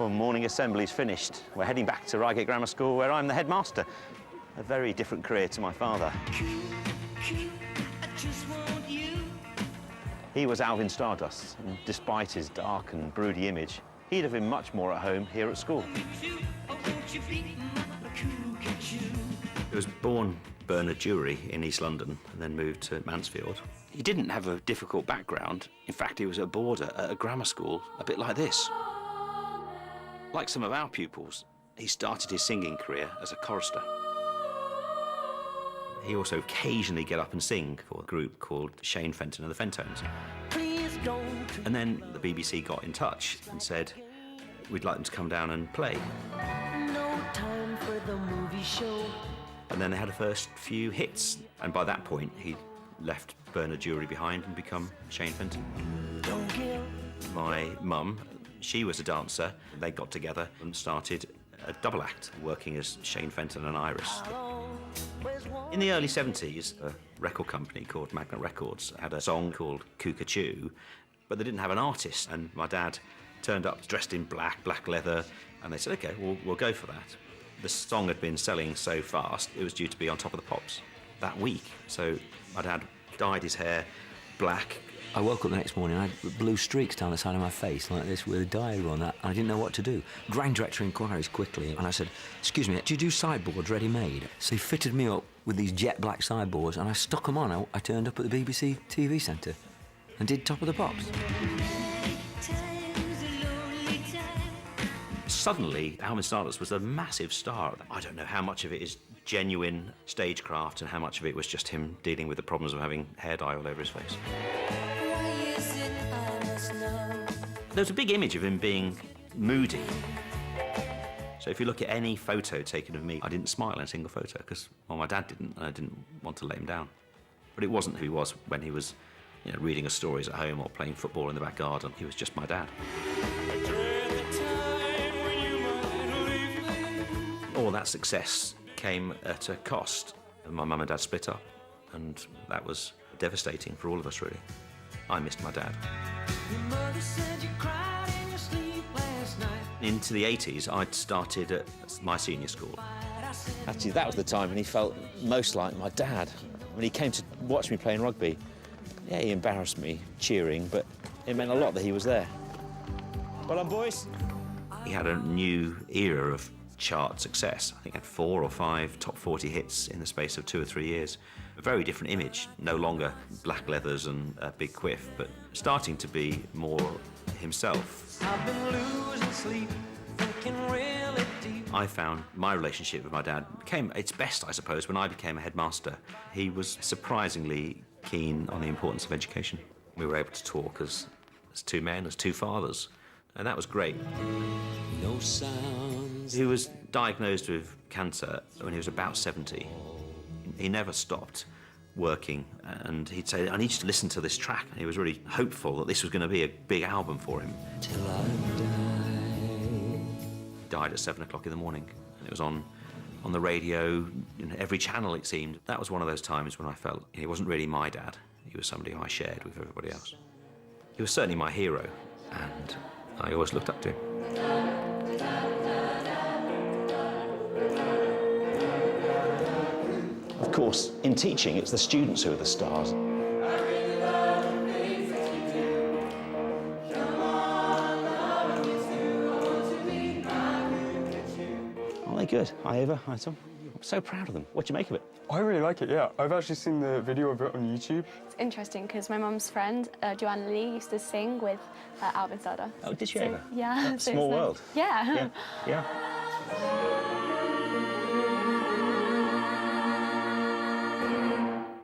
Well, morning assembly's finished. We're heading back to Reigate Grammar School, where I'm the headmaster. A very different career to my father. He was Alvin Stardust, and despite his dark and broody image, he'd have been much more at home here at school. He was born Bernard Jewry in East London and then moved to Mansfield. He didn't have a difficult background. In fact, he was a boarder at a grammar school, a bit like this. Like some of our pupils, he started his singing career as a chorister. He also occasionally get up and sing for a group called Shaun Fenton and the Fentones. And then the BBC got in touch and said, we'd like them to come down and play. No time for the movie show. And then they had the first few hits. And by that point, he left Bernard Jewry behind and become Shaun Fenton. My mum, she was a dancer. They got together and started a double act, working as Shaun Fenton and Iris. In the early 70s, a record company called Magnet Records had a song called Cuckoo, but they didn't have an artist, and my dad turned up dressed in black leather, and they said, OK, we'll go for that. The song had been selling so fast, it was due to be on Top of the Pops that week. So my dad dyed his hair black. I woke up the next morning, I had blue streaks down the side of my face like this with a diary on that. I didn't know what to do. Rang director inquiries quickly, and I said, excuse me, do you do sideboards ready-made? So he fitted me up with these jet black sideboards, and I stuck them on. I turned up at the BBC TV centre and did Top of the Pops. Suddenly, Alvin Stardust was a massive star. I don't know how much of it is genuine stagecraft and how much of it was just him dealing with the problems of having hair dye all over his face. There was a big image of him being moody. So if you look at any photo taken of me, I didn't smile in a single photo because, well, my dad didn't, and I didn't want to let him down. But it wasn't who he was when he was, reading us stories at home or playing football in the back garden. He was just my dad. All that success came at a cost. My mum and dad split up, and that was devastating for all of us, really. I missed my dad. Into the 80s, I'd started at my senior school. Actually, that was the time when he felt most like my dad. When he came to watch me playing rugby, yeah, he embarrassed me cheering, but it meant a lot that he was there. Well done, boys. He had a new era of chart success. I think he had 4 or 5 top 40 hits in the space of 2 or 3 years. A very different image, no longer black leathers and a big quiff, but starting to be more himself. I've been losing sleep, thinking really deep. I found my relationship with my dad became its best, I suppose, when I became a headmaster. He was surprisingly keen on the importance of education. We were able to talk as 2 men, as 2 fathers, and that was great. No sounds. He was diagnosed with cancer when he was about 70. He never stopped working, and he'd say, I need you to listen to this track. And he was really hopeful that this was going to be a big album for him. Till I die. He died at 7 o'clock in the morning, and it was on the radio, every channel it seemed. That was one of those times when I felt he wasn't really my dad. He was somebody who I shared with everybody else. He was certainly my hero, and I always looked up to him. Of course, in teaching, it's the students who are the stars. Aren't they good? Hi, Eva. Hi, Tom. I'm so proud of them. What do you make of it? I really like it, yeah. I've actually seen the video of it on YouTube. It's interesting because my mum's friend, Joanna Lee, used to sing with Alvin Stardust. Oh, did she ever? Yeah. Small world. Yeah. Yeah.